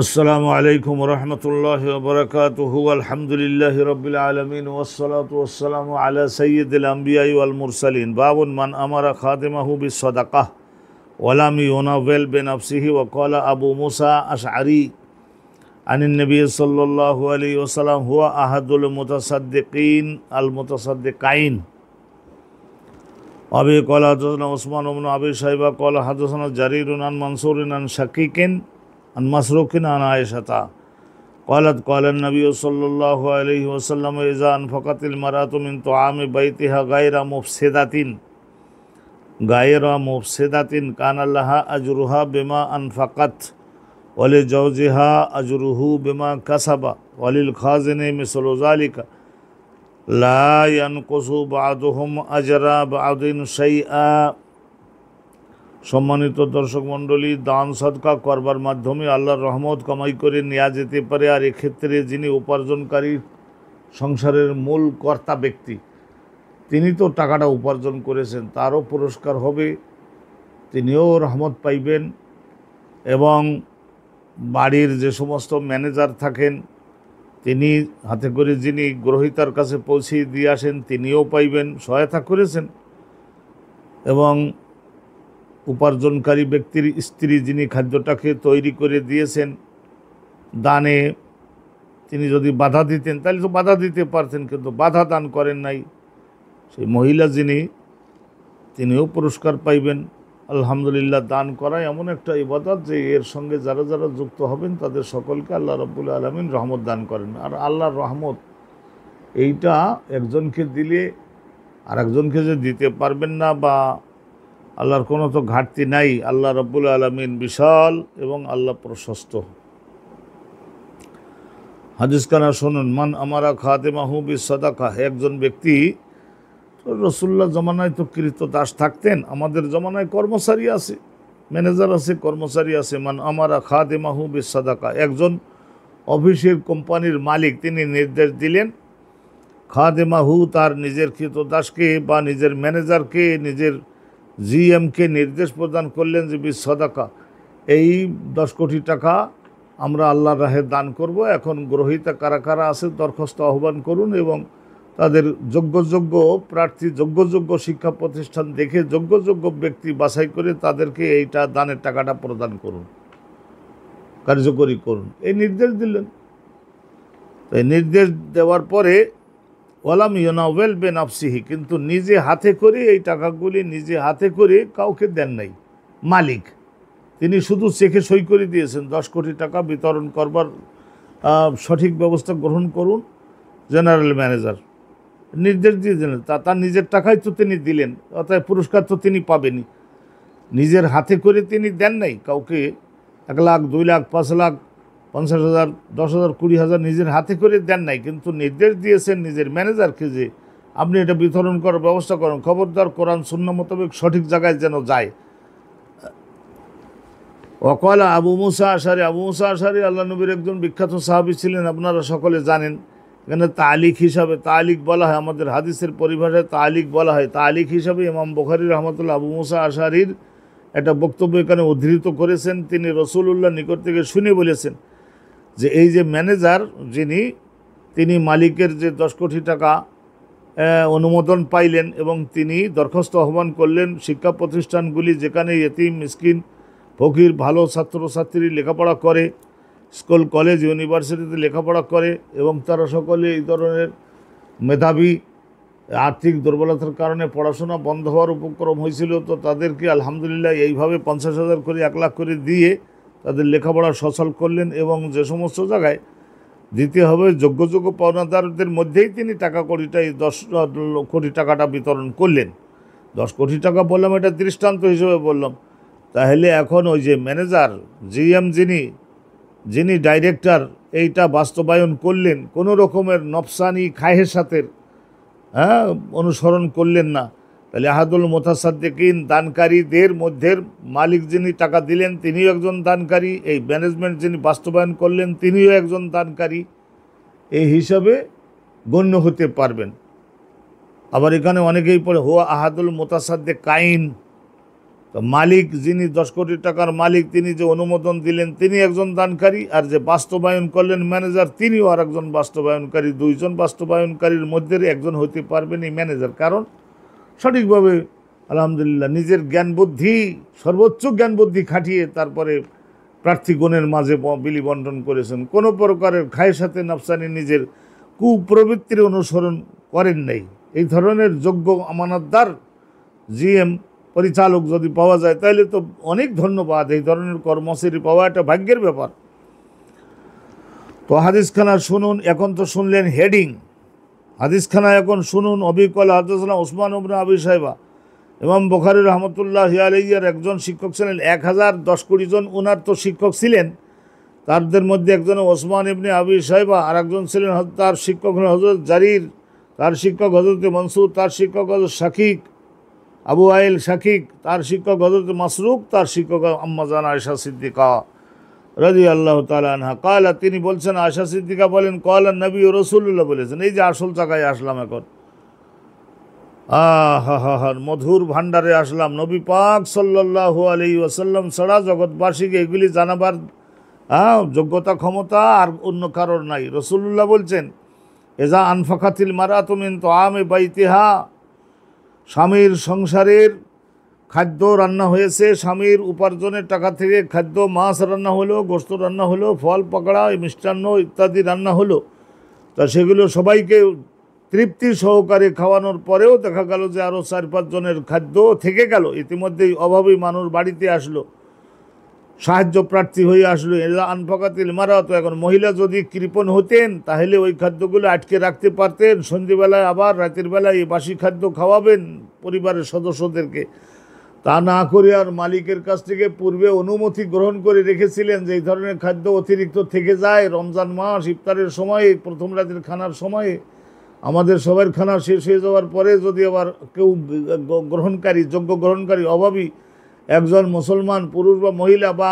আসসালামু আলাইকুম রহমতুল্লাহি ওয়া বারাকাতুহু আলহামদুলিল্লাহি রাব্বিল আলামিন ওয়াসসালাতু ওয়াসসালামু আলা সাইয়্যিদিল আমবিয়াই ওয়াল মুরসালিন বাবুন মান আমারা খাদিমাহু বিসসাদাকাহ ওয়া লাম ইউনাওয়াল বিনাফসিহি ওয়া ক্বালা আবু মুসা আশআরী আনিন নবী সাল্লাল্লাহু আলাইহি ওয়াসাল্লাম হুয়া আহাদুল মুতাসাদ্দিকিন আল মুতাসাদ্দিকাইন আবি ক্বালা হাদাসানা উসমান ইবনে আবি শাইবা ক্বালা হাদাসানা জারীরুন আন মানসুরিন আন শাকীকিন عن مسروق عن عائشة قالت قال النبي صلى الله عليه وسلم إذا أنفقت المرأة من طعام بيتها غير مفسدة كان لها أجرها بما أنفقت ولزوجها أجره بما كسب وللخازن مثل ذلك لا ينقص بعضهم أجر بعض شيئا। সম্মানিত দর্শক মণ্ডলী, দান সদকা করবার মাধ্যমে আল্লাহর রহমত কামাই করে নেওয়া যেতে পারে। আর এক্ষেত্রে যিনি উপার্জনকারী সংসারের মূল কর্তা ব্যক্তি, তিনি তো টাকাটা উপার্জন করেছেন, তারও পুরস্কার হবে, তিনিও রহমত পাইবেন। এবং বাড়ির যে সমস্ত ম্যানেজার থাকেন, তিনি হাতে করে যিনি গ্রহীতার কাছে পৌঁছে দিয়ে আসেন, তিনিও পাইবেন, সহায়তা করেছেন। এবং উপার্জনকারী ব্যক্তির স্ত্রী যিনি খাদ্যটাকে তৈরি করে দিয়েছেন, দানে তিনি যদি বাধা দিতেন তাহলে তো বাধা দিতে পারতেন, কিন্তু বাধা দান করেন নাই, সেই মহিলা যিনি, তিনিও পুরস্কার পাইবেন। আলহামদুলিল্লাহ, দান করা এমন একটা ইবাদত যে এর সঙ্গে যারা যারা যুক্ত হবেন তাদের সকলকে আল্লাহ রাব্বুল আলামিন রহমত দান করেন। আর আল্লাহর রহমত এইটা একজনকে দিলে আর একজনকে যে দিতে পারবেন না, বা আল্লাহর কোনো তো ঘাটতি নাই। আল্লাহ রাব্বুল আলামিন বিশাল এবং আল্লাহ প্রশস্ত। হাদিস কানা শুনুন, মান আমারা খাদিমাহু বিসসাদাকা। একজন ব্যক্তি, রাসূলুল্লাহ জমানায় তো কৃতদাস থাকতেন, আমাদের জমানায় কর্মচারী আছে, ম্যানেজার আছে, কর্মচারী আছে। মান আমারা খাদিমাহু বিসসাদাকা, একজন অফিসের কোম্পানির মালিক, তিনি নির্দেশ দিলেন খাদিমাহু, তার নিজের কৃতদাসকে বা নিজের ম্যানেজারকে, নিজের জিএমকে নির্দেশ প্রদান করলেন যে বিসসাদাকা, এই 10 কোটি টাকা আমরা আল্লাহর রাহে দান করব। এখন গ্রহীতা কারা কারা আছে দরখাস্ত আহ্বান করুন এবং তাদের যোগ্য প্রার্থী, যোগ্য শিক্ষা প্রতিষ্ঠান দেখে যোগ্য ব্যক্তি বাছাই করে তাদেরকে এইটা দানের টাকাটা প্রদান করুন, কার্যকরী করুন, এই নির্দেশ দিলেন। এই নির্দেশ দেওয়ার পরে ওয়ালাম ইউনাওয়াল বিনাফসিহি, কিন্তু নিজে হাতে করে এই টাকাগুলি নিজে হাতে করে কাউকে দেন নাই। মালিক তিনি শুধু চেকে সই করে দিয়েছেন, 10 কোটি টাকা বিতরণ করবার সঠিক ব্যবস্থা গ্রহণ করুন, জেনারেল ম্যানেজার নির্দেশ দিয়ে দিলেন। তার নিজের টাকাই তো তিনি দিলেন, অর্থাৎ পুরস্কার তো তিনি পাবেনই। নিজের হাতে করে তিনি দেন নাই কাউকে 1 লাখ, 2 লাখ, 5 লাখ, 50,000, 10,000, 20,000 নিজের হাতে করে দেন নাই, কিন্তু নির্দেশ দিয়েছেন নিজের ম্যানেজারকে যে আপনি এটা বিতরণ করার ব্যবস্থা করেন, খবরদার কোরআন সুন্নাহ মোতাবেক সঠিক জায়গায় যেন যায়। ওয়াকালা আবু মুসা আশআরী, আবু মুসা আশআরী আল্লাহ নবীর একজন বিখ্যাত সাহাবী ছিলেন, আপনারা সকলে জানেন। এখানে তালিক হিসাবে, তালিক বলা হয়, আমাদের হাদিসের পরিভাষায় তালিক বলা হয়। তালিক হিসাবে ইমাম বুখারী রাহমাতুল্লাহ আবু মুসা আশআরীর একটা বক্তব্য এখানে উদ্ধৃত করেছেন। তিনি রাসূলুল্লাহ নিকট থেকে শুনে বলেছেন যে এই যে ম্যানেজার যিনি, তিনি মালিকের যে 10 কোটি টাকা অনুমোদন পাইলেন এবং তিনি দরখাস্ত আহ্বান করলেন শিক্ষা প্রতিষ্ঠানগুলি যেখানে ইয়েতিম, মিসকিন, ফকির, ভালো ছাত্রছাত্রী লেখাপড়া করে, স্কুল, কলেজ, ইউনিভার্সিটিতে লেখাপড়া করে এবং তারা সকলে এই ধরনের মেধাবী, আর্থিক দুর্বলতার কারণে পড়াশোনা বন্ধ হওয়ার উপক্রম হয়েছিল, তো তাদেরকে আলহামদুলিল্লাহ এইভাবে 50,000 করে, 1 লাখ করে দিয়ে তাদের লেখাপড়া সচল করলেন। এবং যে সমস্ত জায়গায় দিতে হবে যোগ্য পাওনাদারদের মধ্যেই তিনি টাকা কোটিটাই 10 কোটি টাকাটা বিতরণ করলেন। 10 কোটি টাকা বললাম, এটা দৃষ্টান্ত হিসেবে বললাম। তাহলে এখন ওই যে ম্যানেজার, জিএম যিনি ডাইরেক্টর, এইটা বাস্তবায়ন করলেন, কোনো রকমের নফসানি খাহেসাতের অনুসরণ করলেন না। তাহলে আহাদুল মুতাসাদ্দিকিন, দানকারীদের মধ্যে মালিক যিনি টাকা দিলেন তিনিও একজন দানকারী, এই ম্যানেজমেন্ট যিনি বাস্তবায়ন করলেন তিনিও একজন দানকারী, এই হিসাবে গণ্য হতে পারবেন। আবার এখানে অনেকেই পড়ে হুয়া আহাদুল মুতাসাদ্দিকাইন, মালিক যিনি 10 কোটি টাকার মালিক তিনি যে অনুমোদন দিলেন তিনি একজন দানকারী, আর যে বাস্তবায়ন করলেন ম্যানেজার তিনিও আর একজন বাস্তবায়নকারী। দুইজন বাস্তবায়নকারীর মধ্যে একজন হতে পারবেন এই ম্যানেজার, কারণ সঠিকভাবে আলহামদুলিল্লাহ নিজের জ্ঞান বুদ্ধি, সর্বোচ্চ জ্ঞান বুদ্ধি খাটিয়ে তারপরে প্রার্থীগণের মাঝে বিলি বন্টন করেছেন। কোনো প্রকারের খায়ের সাথে নাফসানি নিজের কুপ্রবৃত্তির অনুসরণ করেন নাই। এই ধরনের যোগ্য আমানতদার জিএম পরিচালক যদি পাওয়া যায় তাহলে তো অনেক ধন্যবাদ। এই ধরনের কর্মচারী পাওয়া একটা ভাগ্যের ব্যাপার। তো হাদিসখানা শুনুন। এখন তো শুনলেন হেডিং, হাদিসখানা এখন শুনুন। অবিকল হাদসানা ওসমান ইবনে আবি শাইবা, ইমাম বুখারী রহমতুল্লাহ আলাইহির একজন শিক্ষক ছিলেন। 1010 কোটি জন ওনার তো শিক্ষক ছিলেন, তাদের মধ্যে একজন ওসমান ইবনে আবি শাইবা, আর একজন ছিলেন তার শিক্ষক হযরত জারির, তার শিক্ষক হযরত মনসুর, তার শিক্ষক হযরত শাকিক আবু আইল শাকিক, তার শিক্ষক হযরত মাসরুক, তার শিক্ষক আম্মা জান আয়েশা সিদ্দিকা রাদিয়াল্লাহু তাআলা আনহা। কালা, তিনি বলছেন, আয়েশা সিদ্দিকা বলেন, কালা নবী ও রাসূলুল্লাহ বলেছেন। এই যে আসল জায়গায় আসলাম এখন, মধুর ভান্ডারে আসলাম। নবী পাক সাল্লাল্লাহু আলাইহি ওয়াসাল্লাম ছাড়া জগৎবাসীকে এগুলি জানাবার যোগ্যতা ক্ষমতা আর অন্য কারোর নাই। রাসূলুল্লাহ বলছেন, এজা আনফাকাতিল মারাতু মিন তুআমি বাইতিহা, স্বামীর সংসারের খাদ্য রান্না হয়েছে, স্বামীর উপার্জনের টাকা থেকে খাদ্য, মাছ রান্না হলো, গোশত রান্না হলো, ফল পাকড়া, মিষ্টান্ন ইত্যাদি রান্না হলো। তা সেগুলো সবাইকে তৃপ্তি সহকারে খাওয়ানোর পরেও দেখা গেল যে আরও 4-5 জনের খাদ্য থেকে গেল। ইতিমধ্যেই অভাবী মানুষ বাড়িতে আসলো, সাহায্য প্রার্থী হয়ে আসলো। এলা আনফাকাতিল মারাত, এখন মহিলা যদি কৃপণ হতেন তাহলে ওই খাদ্যগুলো আটকে রাখতে পারতেন, সন্ধ্যেবেলায় আবার রাতের বেলায় এই বাসি খাদ্য খাওয়াবেন পরিবারের সদস্যদেরকে। তা না করে আর মালিকের কাছ থেকে পূর্বে অনুমতি গ্রহণ করে রেখেছিলেন যে এই ধরনের খাদ্য অতিরিক্ত থেকে যায় রমজান মাস ইফতারের সময়ে, প্রথম রাতের খানার সময়ে, আমাদের সবার খানা শেষ হয়ে যাওয়ার পরে যদি আবার কেউ গ্রহণকারী, যোগ্য গ্রহণকারী অভাবী একজন মুসলমান পুরুষ বা মহিলা বা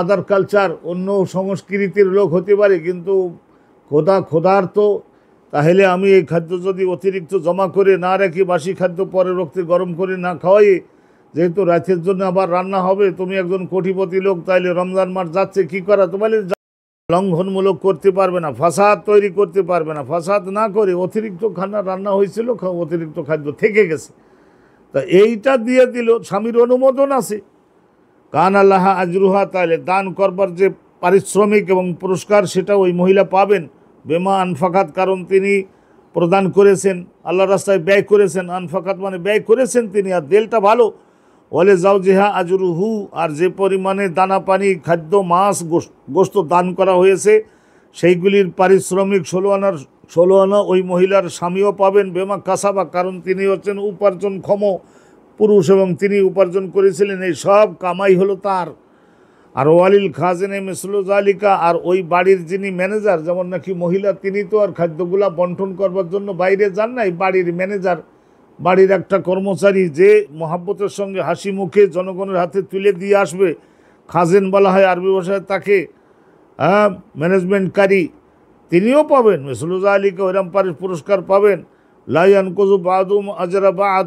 আদার কালচার, অন্য সংস্কৃতির লোক হতে পারে, কিন্তু ক্ষুধার্ত, তাহলে আমি এই খাদ্য যদি অতিরিক্ত জমা করে না রাখি, বাসি খাদ্য পরে রক্তে গরম করে না খাওয়াই, যেহেতু রাতের জন্য আবার রান্না হবে, তুমি একজন কোটিপতি লোক, তাইলে রমজান মাস যাচ্ছে, কি করা তোমার লঙ্ঘনমূলক করতে পারবে না, ফাসাদ তৈরি করতে পারবে না। ফাসাদ না করে অতিরিক্ত খানা রান্না হয়েছিল, অতিরিক্ত খাদ্য থেকে গেছে, তা এইটা দিয়ে দিল, স্বামীর অনুমোদন আছে। কান আল্লাহ আজরুহা, তাহলে দান করবার যে পারিশ্রমিক এবং পুরস্কার সেটা ওই মহিলা পাবেন। বেমা আনফাকাত, কারণ তিনি প্রদান করেছেন, আল্লাহ রাস্তায় ব্যয় করেছেন। আনফাকাত মানে ব্যয় করেছেন তিনি, আর দেলটা ভালো। ওয়ালে জাওজিহা আজরুহু, আর যে পরিমাণে দানা পানি, খাদ্য, মাছ, গোশত দান করা হয়েছে সেইগুলির পারিশ্রমিক 16 আনা ওই মহিলার স্বামীও পাবেন। বেমা কাসাবা, কারণ তিনি হচ্ছেন উপার্জনক্ষম পুরুষ এবং তিনি উপার্জন করেছিলেন, এই সব কামাই হলো তার। আর ওয়ালিল খাজেনে মিসলু জালিকা, আর ওই বাড়ির যিনি ম্যানেজার, যেমন নাকি মহিলা, তিনি তো আর খাদ্যগুলা বন্টন করবার জন্য বাইরে যান নাই, বাড়ির ম্যানেজার, বাড়ির একটা কর্মচারী যে মহাব্বতের সঙ্গে হাসি মুখে জনগণের হাতে তুলে দিয়ে আসবে, খাজেন বলা হয় আরবি ভাষায় তাকে, ম্যানেজমেন্টকারী, তিনিও পাবেন মিসলু জালিকা, ওইরকম পুরস্কার পাবেন। লাইয়ান কজু বাদুম আজরা বাদ,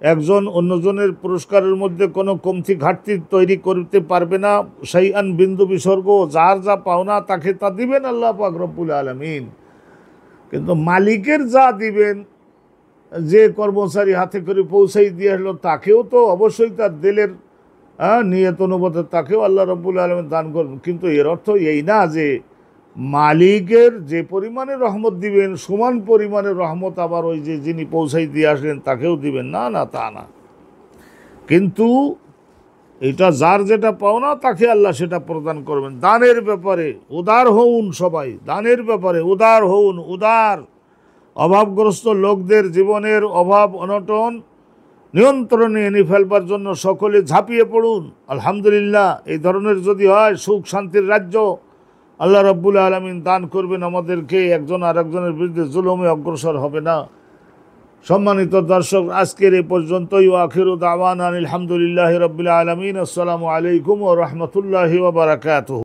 একজন অন্যজনের পুরস্কারের মধ্যে কোনো কমতি ঘাটতি তৈরি করতে পারবে না। শাইআন, বিন্দু বিসর্গ, যার যা পাওনা তাকে তা দিবেন আল্লাহ পাক রব্বুল আলামিন। কিন্তু মালিকের যা দিবেন, যে কর্মচারী হাতে করে পৌঁছাই দিয়ে আসলো, তাকেও তো অবশ্যই তার দিলের নিয়ত অনুপাতে তাকেও আল্লাহ রব্বুল আলামিন দান করবেন। কিন্তু এর অর্থ এই না যে মালিকের যে পরিমাণে রহমত দিবেন সমান পরিমাণে রহমত আবার ওই যে যিনি পৌঁছাই দিয়ে আসলেন তাকেও দিবেন, না না, তা না। কিন্তু এটা যার যেটা পাওনা তাকে আল্লাহ সেটা প্রদান করবেন। দানের ব্যাপারে উদার হউন, সবাই দানের ব্যাপারে উদার হউন, উদার। অভাবগ্রস্ত লোকদের জীবনের অভাব অনটন নিয়ন্ত্রণে এনে ফেলবার জন্য সকলে ঝাঁপিয়ে পড়ুন। আলহামদুলিল্লাহ, এই ধরনের যদি হয় সুখ শান্তির রাজ্য আল্লাহ রাব্বুল আলামিন দান করবেন আমাদেরকে, একজন আর একজনের বিরুদ্ধে জুলুমে অগ্রসর হবে না। সম্মানিত দর্শক, আজকের এই পর্যন্তই। আখিরু দাওয়ানা আলহামদুলিল্লাহি রাব্বিল আলামিন। আসসালামু আলাইকুম ওয়া রাহমাতুল্লাহি ওয়া বারাকাতুহু।